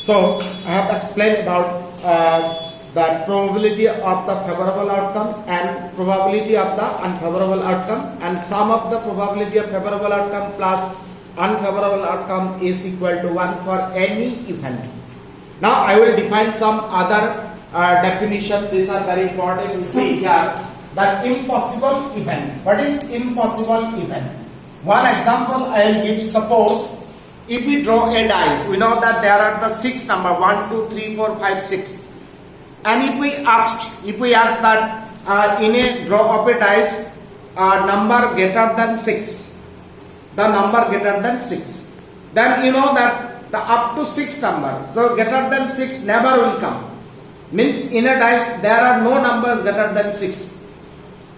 So I have explained about the probability of the favorable outcome and probability of the unfavorable outcome, and sum of the probability of favorable outcome plus unfavorable outcome is equal to 1 for any event. Now I will define some other definition. These are very important. You see here that impossible event. What is impossible event? One example I will give. Suppose if we draw a dice, we know that there are the 6 number 1, 2, 3, 4, 5, 6. And if we asked that in a draw of a dice, number greater than 6, the number greater than 6, then you know that the up to 6 number, so greater than 6 never will come. Means in a dice there are no numbers greater than 6.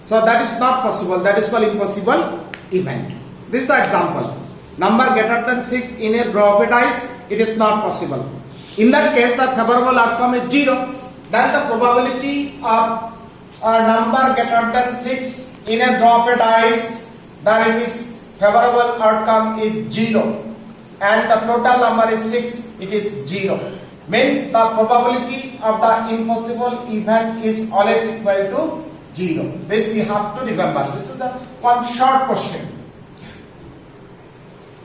So that is not possible. That is called impossible event. This is the example. Number greater than 6 in a draw of a dice, it is not possible. In that case, the favorable outcome is 0. Then the probability of a number greater than 6 in a draw of a dice, then it is favorable outcome is 0. And the total number is 6, it is 0. Means the probability of the impossible event is always equal to 0. This you have to remember. This is the one short question.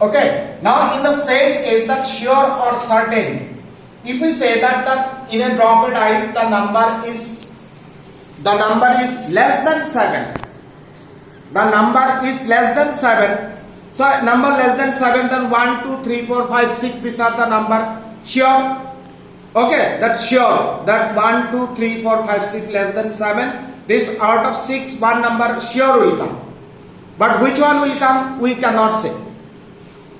Okay. Now in the same case, that sure or certain, if we say that in a draw of a dice the number is less than 7. The number is less than 7. So number less than 7, then 1, 2, 3, 4, 5, 6, these are the number sure. Okay, that's sure. That 1, 2, 3, 4, 5, 6 less than 7. This out of 6, one number sure will come. But which one will come, we cannot say.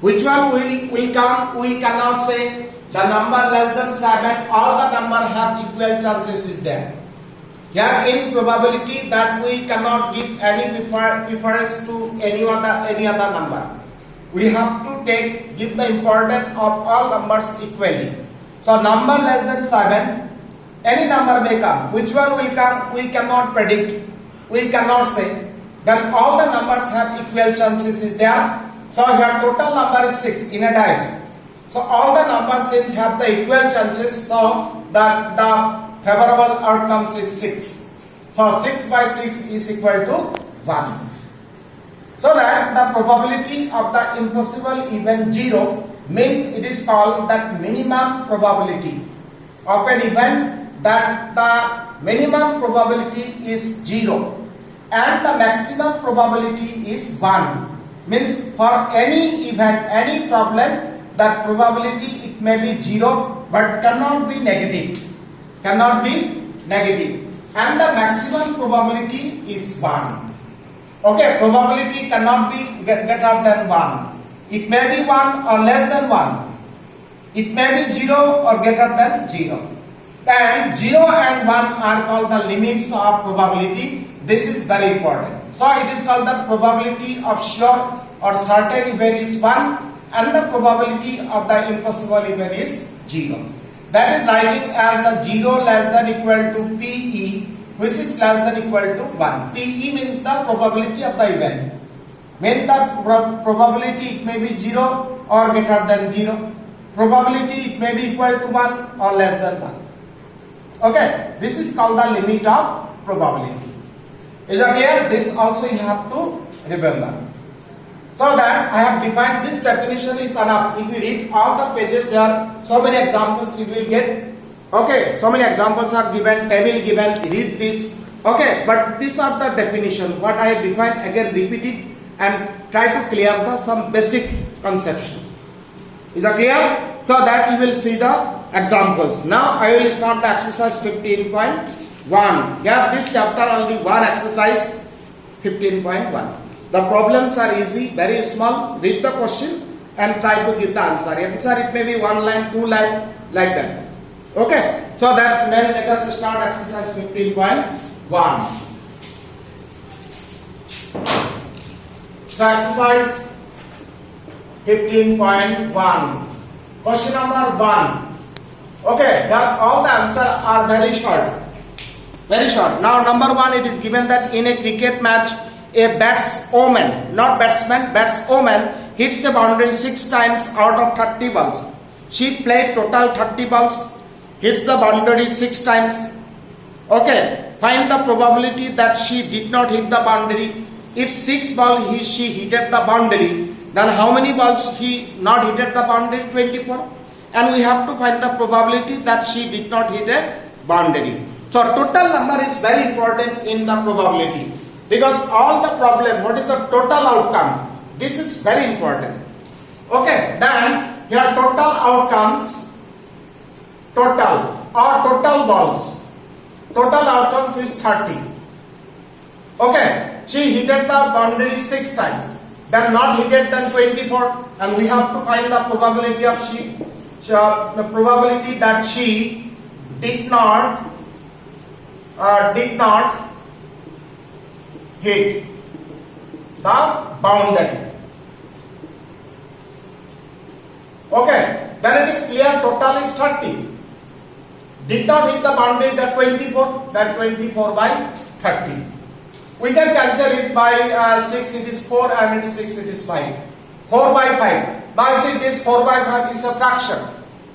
Which one will come, we cannot say. The number less than 7, all the number have equal chances is there. Here in probability that we cannot give any preference to any other number. We have to give the importance of all numbers equally. So number less than 7, any number may come. Which one will come, we cannot predict. We cannot say. Then all the numbers have equal chances is there. So here total number is 6 in a dice. So all the numbers since have the equal chances, so that the favorable outcomes is 6. So 6 by 6 is equal to 1. So that the probability of the impossible event 0 means it is called that minimum probability of an event, that the minimum probability is 0 and the maximum probability is 1. Means for any event, any problem, that probability it may be 0 but cannot be negative. Cannot be negative. And the maximum probability is 1. Okay, probability cannot be greater than 1. It may be 1 or less than 1. It may be 0 or greater than 0. And 0 and 1 are called the limits of probability. This is very important. So it is called the probability of sure or certain event is 1 and the probability of the impossible event is 0. That is writing as the 0 less than equal to PE, which is less than equal to 1. PE means the probability of the event. Means the probability it may be 0 or greater than 0. Probability it may be equal to 1 or less than 1. Okay, this is called the limit of probability. Is that clear? This also you have to remember. So that I have defined this definition is enough. If you read all the pages here, so many examples you will get. Okay, so many examples are given, table given, read this. Okay, but these are the definition. What I have defined, again repeat it and try to clear some basic conception. Is that clear? So that you will see the examples. Now I will start the exercise 15.1. Here this chapter only one exercise 15.1. The problems are easy, very small. Read the question and try to give the answer. Answer it may be 1 line, 2 line, like that. Okay. So that then let us start exercise 15.1. So exercise 15.1. Question number 1. Okay. That all the answers are very short. Very short. Now number 1, it is given that in a cricket match, a batswoman, not batsman, batswoman hits a boundary 6 times out of 30 balls. She played total 30 balls, hits the boundary 6 times. Okay, find the probability that she did not hit the boundary. If 6 balls she hit the boundary, then how many balls he not hit the boundary? 24. And we have to find the probability that she did not hit a boundary. So total number is very important in the probability, because all the problem, what is the total outcome? This is very important. Okay, then here total outcomes, total or total balls. Total outcomes is 30. Okay, she hit the boundary 6 times. Then not hit it than 24, and we have to find the probability of the probability that she did not hit the boundary. Okay, then it is clear total is 30. Did not hit the boundary, that 24, that 24 by 30. We can cancel it by 6, it is 4, and it is 6, it is 5. 4 by 5. Now see, this 4 by 5 is a fraction.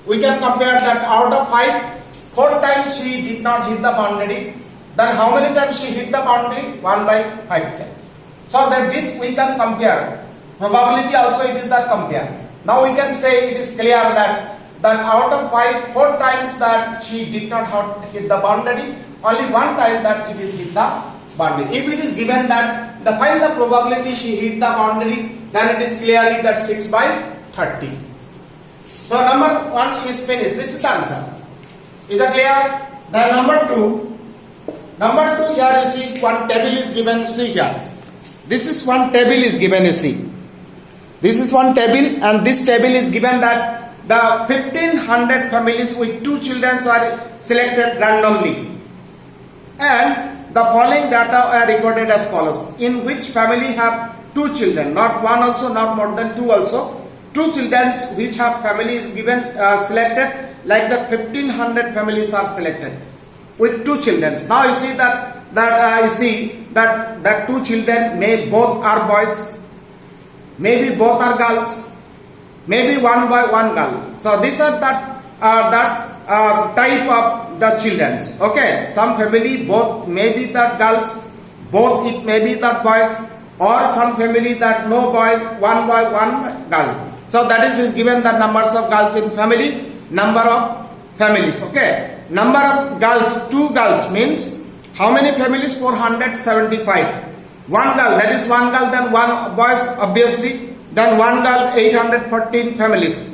We can compare that out of 5, 4 times she did not hit the boundary. Then how many times she hit the boundary? 1 by 5 times. So that this we can compare. Probability also it is that compare. Now we can say it is clear that out of 5, 4 times that she did not hit the boundary, only 1 time that it is hit the boundary. If it is given that find the probability she hit the boundary, then it is clearly that 6 by 30. So number 1 is finished. This is the answer. Is that clear? Then number 2 here you see one table is given. See here. This is one table is given, you see. This is one table, and this table is given that the 1500 families with 2 children are selected randomly, and the following data are recorded as follows. In which family have 2 children, not 1 also, not more than 2 also. 2 children which have families given selected, like the 1500 families are selected with 2 children. Now you see that 2 children, may both are boys, maybe both are girls, maybe 1 boy 1 girl. So these are that type of the children. Okay, some family both maybe that girls, both it may be that boys, or some family that no boys, 1 boy 1 girl. So that is given the numbers of girls in family, number of families. Okay, number of girls, 2 girls means how many families? 475. 1 girl, that is 1 girl, then 1 boys obviously, then 1 girl, 814 families.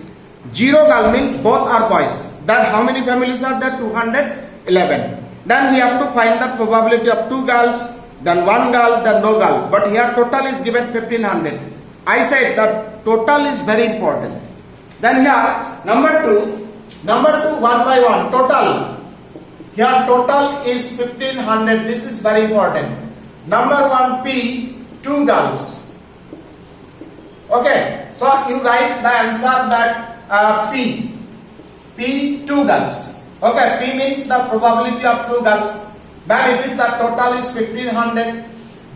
0 girl means both are boys. Then how many families are there? 211. Then we have to find the probability of 2 girls, then 1 girl, then no girl. But here total is given 1500. I said that total is very important. Then here number 2 1 by 1 total. Here total is 1500. This is very important. Number 1 P, 2 girls. Okay, so you write the answer that P 2 girls. Okay, P means the probability of 2 girls. Then it is the total is 1500.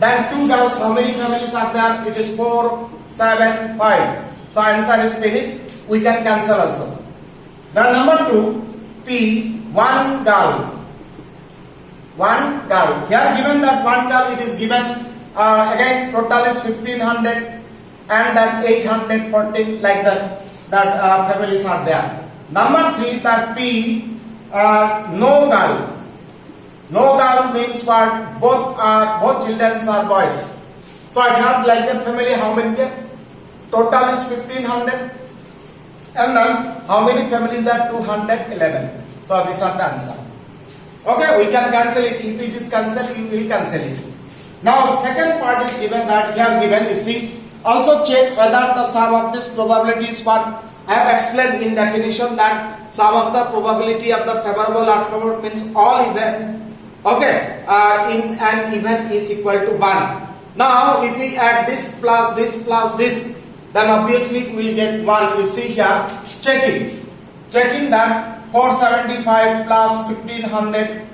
Then 2 girls, how many families are there? It is 4, 7, 5. So answer is finished. We can cancel also. Then number 2 P, 1 girl. 1 girl. Here given that 1 girl, it is given again total is 1500, and that 814, like that families are there. Number 3 that P, no girl. No girl means what? Both children are boys. So I have like that family, how many there? Total is 1500, and then how many families are? 211. So these are the answer. Okay, we can cancel it. If it is cancelled, we will cancel it. Now second part is given that here given, you see. Also check whether the sum of this probability is 1. I have explained in definition that sum of the probability of the favorable outcome means all events, okay, in an event is equal to 1. Now if we add this plus this plus this, then obviously we will get 1. You see here, checking that 475 plus 1500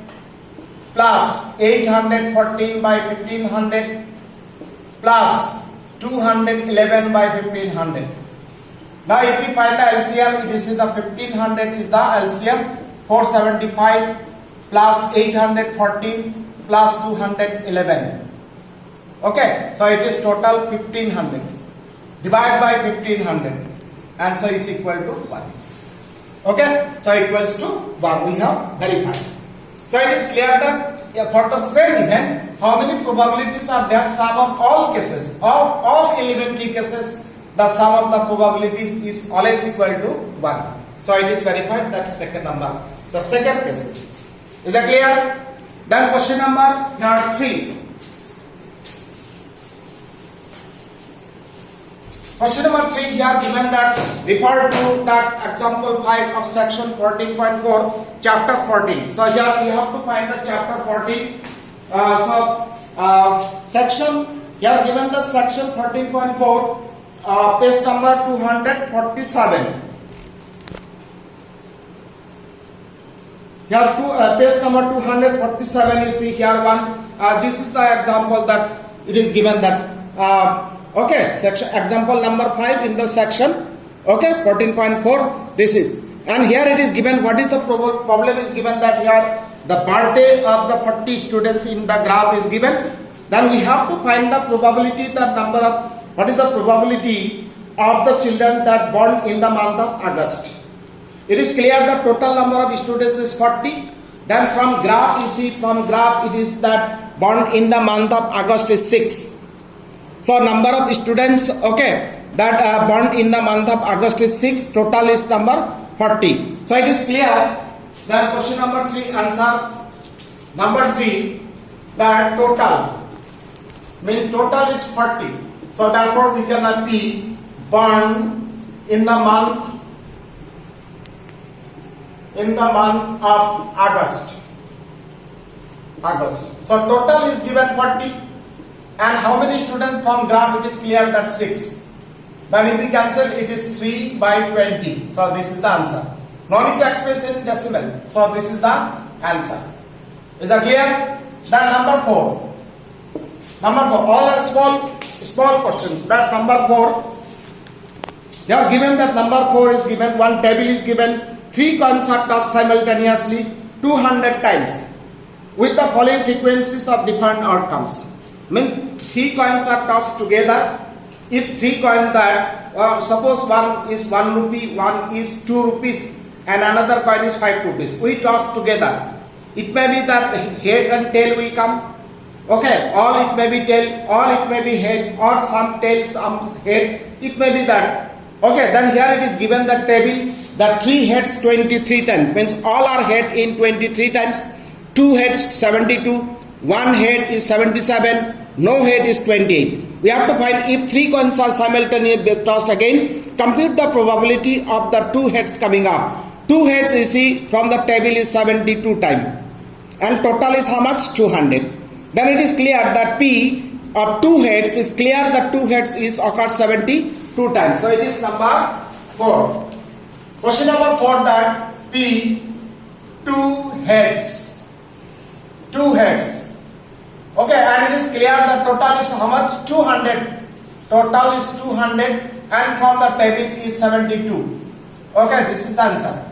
plus 814 by 1500 plus 211 by 1500. Now if we find the LCM, this is the 1500 is the LCM, 475 plus 814 plus 211. Okay, so it is total 1500. Divide by 1500. Answer is equal to 1. Okay, so equals to 1. We have verified. So it is clear that for the same event, how many probabilities are there? Sum of all cases, of all elementary cases, the sum of the probabilities is always equal to 1. So it is verified, that second number. The second cases. Is that clear? Then question number 3. Question number 3 here given that refer to that example 5 of section 14.4 chapter 14. So here we have to find the chapter 14. Section here given that section 14.4 page number 247. Here page number 247 you see here one. This is the example that it is given that okay, section example number 5 in the section, okay, 14.4 this is, and here it is given what is the problem is given that here the birthday of the 40 students in the graph is given. Then we have to find the probability, the number of, what is the probability of the children that born in the month of August. It is clear the total number of students is 40. Then from graph you see, from graph it is that born in the month of August is 6. So number of students, okay, that born in the month of August is 6. Total is number 40. So it is clear that question number 3 answer number 3 that total means total is 40. So therefore we cannot be born in the month of August. So total is given 40. And how many students from graph? It is clear that 6. Then if we cancel, it is 3 by 20. So this is the answer. No need to express in decimal. So this is the answer. Is that clear? Then number 4. All are small questions. That number 4. They are given that number 4 is given. One table is given. 3 coins are tossed simultaneously 200 times with the following frequencies of different outcomes. Mean 3 coins are tossed together. If 3 coins that suppose one is 1 rupee, one is 2 rupees, and another coin is 5 rupees. We toss together. It may be that head and tail will come. Okay, or it may be tail, or it may be head, or some tail, some head. It may be that. Okay, then here it is given the table that 3 heads 23 times. Means all are head in 23 times. 2 heads 72. 1 head is 77, no head is 28. We have to find if 3 coins are simultaneously tossed again, compute the probability of the 2 heads coming up. 2 heads you see from the table is 72 times. And total is how much? 200. Then it is clear that P of 2 heads is clear that 2 heads is occurred 72 times. So it is number 4. Question number 4 that P 2 heads. 2 heads. Okay, and it is clear that total is how much? 200. Total is 200 and from the table is 72. Okay, this is the answer.